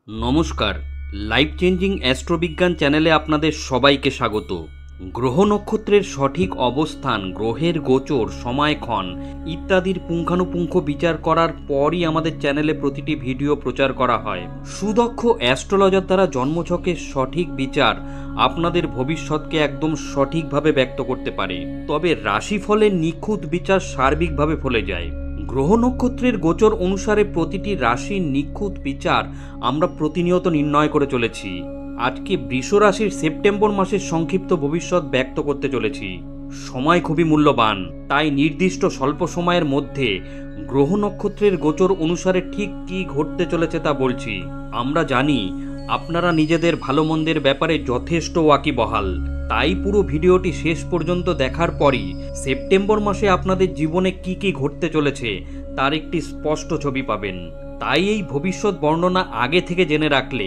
নমস্কার, life changing অ্যাস্ট্রোবিজ্ঞান চ্যানেলে আপনাদের সবাইকে স্বাগত। গ্রহ নক্ষত্রের সঠিক অবস্থান, গ্রহের গোচর, সময়ক্ষণ ইত্যাদির পুঙ্খানুপুঙ্খ বিচার করার পরই আমাদের চ্যানেলে প্রতিটি ভিডিও প্রচার করা হয়। সুদক্ষ অ্যাস্ট্রোলজার দ্বারা জন্মছকের সঠিক বিচার আপনাদের ভবিষ্যৎকে একদম সঠিকভাবে ব্যক্ত করতে পারে, তবে রাশিফলের নিখুঁত বিচার সার্বিকভাবে ফলে যায়। গ্রহ নক্ষত্রের গোচর অনুসারে প্রতিটি রাশির নিখুঁত বিচার আমরা প্রতিনিয়ত নির্ণয় করে চলেছি। আজকে বৃষ রাশির সেপ্টেম্বর মাসের সংক্ষিপ্ত ভবিষ্যৎ ব্যক্ত করতে চলেছি। সময় খুবই মূল্যবান, তাই নির্দিষ্ট স্বল্প সময়ের মধ্যে গ্রহ নক্ষত্রের গোচর অনুসারে ঠিক কী ঘটতে চলেছে তা বলছি। আমরা জানি আপনারা নিজেদের ভালো মন্দের ব্যাপারে যথেষ্ট ওয়াকিবহাল, তাই পুরো ভিডিওটি শেষ পর্যন্ত দেখার পরই সেপ্টেম্বর মাসে আপনাদের জীবনে কি কি ঘটতে চলেছে তার একটি স্পষ্ট ছবি পাবেন। তাই এই ভবিষ্যৎ বর্ণনা আগে থেকে জেনে রাখলে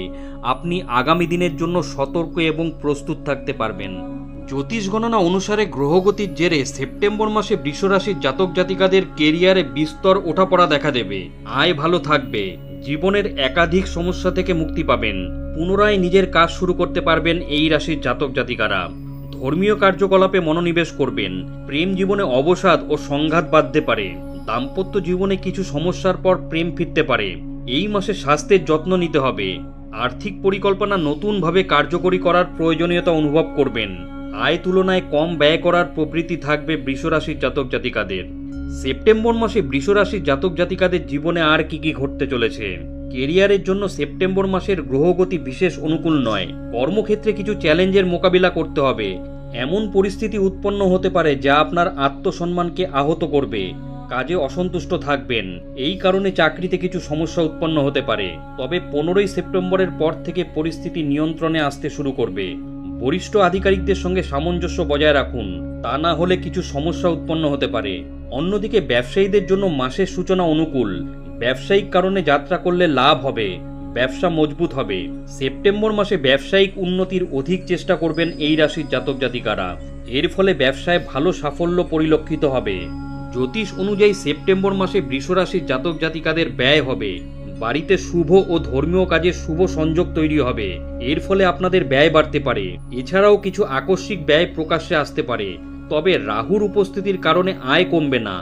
আপনি আগামী দিনের জন্য সতর্ক এবং প্রস্তুত থাকতে পারবেন। জ্যোতিষ গণনা অনুসারে গ্রহগতির জেরে সেপ্টেম্বর মাসে বৃষ রাশির জাতক জাতিকাদের কেরিয়ারে বিস্তর ওঠাপড়া দেখা দেবে। আয় ভালো থাকবে, জীবনের একাধিক সমস্যা থেকে মুক্তি পাবেন, পুনরায় নিজের কাজ শুরু করতে পারবেন এই রাশির জাতক জাতিকারা। ধর্মীয় কার্যকলাপে মনোনিবেশ করবেন, প্রেম জীবনে অবসাদ ও সংঘাত বাঁধতে পারে, দাম্পত্য জীবনে কিছু সমস্যার পর প্রেম ফিরতে পারে। এই মাসে স্বাস্থ্যের যত্ন নিতে হবে। আর্থিক পরিকল্পনা নতুনভাবে কার্যকরী করার প্রয়োজনীয়তা অনুভব করবেন। আয় তুলনায় কম ব্যয় করার প্রবৃত্তি থাকবে বৃষ রাশির জাতক জাতিকাদের। সেপ্টেম্বর মাসে বৃষ রাশির জাতক জাতিকাদের জীবনে আর কি কি ঘটতে চলেছে। কেরিয়ারের জন্য সেপ্টেম্বর মাসের গ্রহগতি বিশেষ অনুকূল নয়। কর্মক্ষেত্রে কিছু চ্যালেঞ্জের মোকাবিলা করতে হবে। এমন পরিস্থিতি উৎপন্ন হতে পারে যা আপনার আত্মসম্মানকে আহত করবে। কাজে অসন্তুষ্ট থাকবেন, এই কারণে চাকরিতে কিছু সমস্যা উৎপন্ন হতে পারে। তবে 15ই সেপ্টেম্বরের পর থেকে পরিস্থিতি নিয়ন্ত্রণে আসতে শুরু করবে। বরিষ্ঠ আধিকারিকদের সঙ্গে সামঞ্জস্য বজায় রাখুন, তা না হলে কিছু সমস্যা উৎপন্ন হতে পারে। অন্যদিকে ব্যবসায়ীদের জন্য মাসের সূচনা অনুকূল। ব্যবসায়িক কারণে যাত্রা করলে লাভ হবে, ব্যবসা মজবুত হবে। সেপ্টেম্বর মাসে ব্যবসায়িক উন্নতির অধিক চেষ্টা করবেন এই রাশির জাতক জাতিকারা। এর ফলে ব্যবসায় ভালো সাফল্য পরিলক্ষিত হবে। জ্যোতিষ অনুযায়ী সেপ্টেম্বর মাসে বৃষ রাশির জাতক জাতিকাদের ব্যয় হবে। বাড়িতে শুভ ও ধর্মীয় কাজে শুভ সংযোগ তৈরি হবে। এর ফলে আপনাদের ব্যয় বাড়তে পারে। এছাড়াও কিছু আকস্মিক ব্যয় প্রকাশ্যে আসতে পারে। তবে রাহুর উপস্থিতির কারণে আয় কমবে না।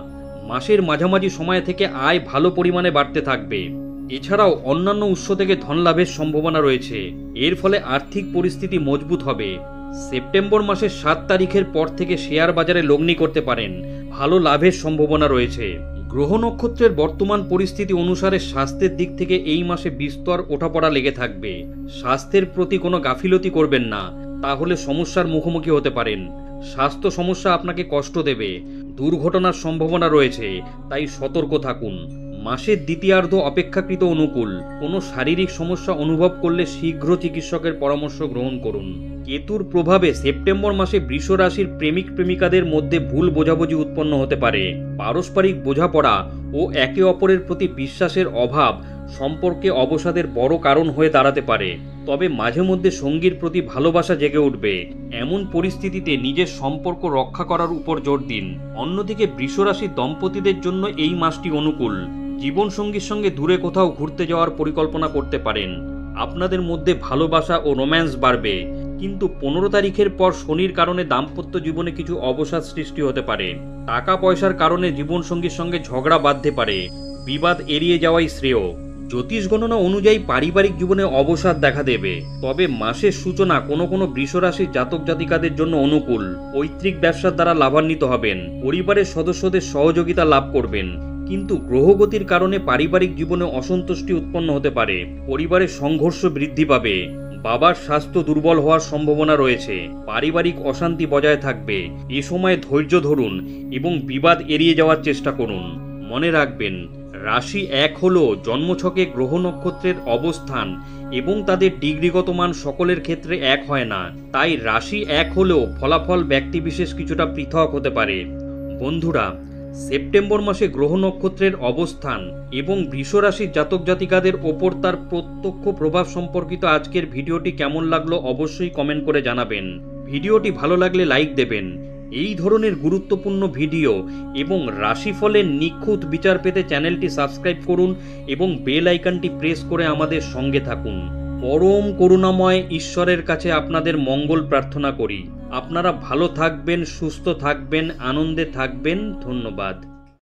মাসের মাঝামাঝি সময় থেকে আয় ভালো পরিমাণে বাড়তে থাকবে। এছাড়াও অন্যান্য উৎস থেকে ধন লাভের সম্ভাবনা রয়েছে। এর ফলে আর্থিক পরিস্থিতি মজবুত হবে। সেপ্টেম্বর মাসের 7 তারিখের পর থেকে শেয়ার বাজারে লগ্নি করতে পারেন। ভালো লাভের সম্ভাবনা রয়েছে। গ্রহ নক্ষত্রের বর্তমান পরিস্থিতি অনুসারে স্বাস্থ্যের দিক থেকে এই মাসে বিস্তর ওঠাপড়া লেগে থাকবে। স্বাস্থ্যের প্রতি কোনো গাফিলতি করবেন না, তাহলে সমস্যার মুখোমুখি হতে পারেন। স্বাস্থ্য সমস্যা আপনাকে কষ্ট দেবে, দুর্ঘটনার সম্ভাবনা রয়েছে, তাই সতর্ক থাকুন। মাসের দ্বিতীয়ার্ধ অপেক্ষাকৃত অনুকূল। কোনো শারীরিক সমস্যা অনুভব করলে শীঘ্র চিকিৎসকের পরামর্শ গ্রহণ করুন। কেতুর প্রভাবে সেপ্টেম্বর মাসে বৃষ রাশির প্রেমিক প্রেমিকাদের মধ্যে ভুল বোঝাবুঝি উৎপন্ন হতে পারে। পারস্পরিক বোঝাপড়া ও একে অপরের প্রতি বিশ্বাসের অভাব সম্পর্কে অবসাদের বড় কারণ হয়ে দাঁড়াতে পারে। তবে মাঝে মধ্যে সঙ্গীর প্রতি ভালোবাসা জেগে উঠবে। এমন পরিস্থিতিতে নিজের সম্পর্ক রক্ষা করার উপর জোর দিন। অন্যদিকে বৃষ রাশির দম্পতিদের জন্য এই মাসটি অনুকূল। জীবনসঙ্গীর সঙ্গে দূরে কোথাও ঘুরতে যাওয়ার পরিকল্পনা করতে পারেন। আপনাদের মধ্যে ভালোবাসা ও রোম্যান্স বাড়বে। কিন্তু 15 তারিখের পর শনির কারণে দাম্পত্য জীবনে কিছু অবসাদ সৃষ্টি হতে পারে। টাকা পয়সার কারণে জীবনসঙ্গীর সঙ্গে ঝগড়া বাঁধতে পারে। বিবাদ এড়িয়ে যাওয়াই শ্রেয়। জ্যোতিষ গণনা অনুযায়ী পারিবারিক জীবনে অবসাদ দেখা দেবে। তবে মাসের সূচনা কোনো কোনো বৃষ রাশির জাতক জাতিকাদের জন্য অনুকূল। পৈতৃক ব্যবসার দ্বারা লাভান্বিত হবেন। পরিবারের সদস্যদের সহযোগিতা লাভ করবেন। কিন্তু গ্রহগতির কারণে পারিবারিক জীবনে অসন্তুষ্টি উৎপন্ন হতে পারে। পরিবারের সংঘর্ষ বৃদ্ধি পাবে। বাবার স্বাস্থ্য দুর্বল হওয়ার সম্ভাবনা রয়েছে। পারিবারিক অশান্তি বজায় থাকবে। এ সময় ধৈর্য ধরুন এবং বিবাদ এড়িয়ে যাওয়ার চেষ্টা করুন। মনে রাখবেন, রাশি 1 হল জন্মছকে গ্রহ নক্ষত্রের অবস্থান এবং তাদের ডিগ্রিগত মান সকলের ক্ষেত্রে এক হয় না। তাই রাশি 1 হলেও ফলাফল ব্যক্তিবিশেষ কিছুটা পৃথক হতে পারে। বন্ধুরা, সেপ্টেম্বর মাসে গ্রহ নক্ষত্রের অবস্থান এবং বৃষ রাশির জাতক জাতিকাদের ওপর তার প্রত্যক্ষ প্রভাব সম্পর্কিত আজকের ভিডিওটি কেমন লাগলো অবশ্যই কমেন্ট করে জানাবেন। ভিডিওটি ভালো লাগলে লাইক দেবেন এই ধরনের গুরুত্বপূর্ণ ভিডিও এবং রাশিফলের নিখুঁত বিচার পেতে চ্যানেলটি সাবস্ক্রাইব করুন এবং বেল আইকনটি প্রেস করে আমাদের সঙ্গে থাকুন। পরম করুণাময় ঈশ্বরের কাছে আপনাদের মঙ্গল প্রার্থনা করি। আপনারা ভালো থাকবেন, সুস্থ থাকবেন, আনন্দে থাকবেন। ধন্যবাদ।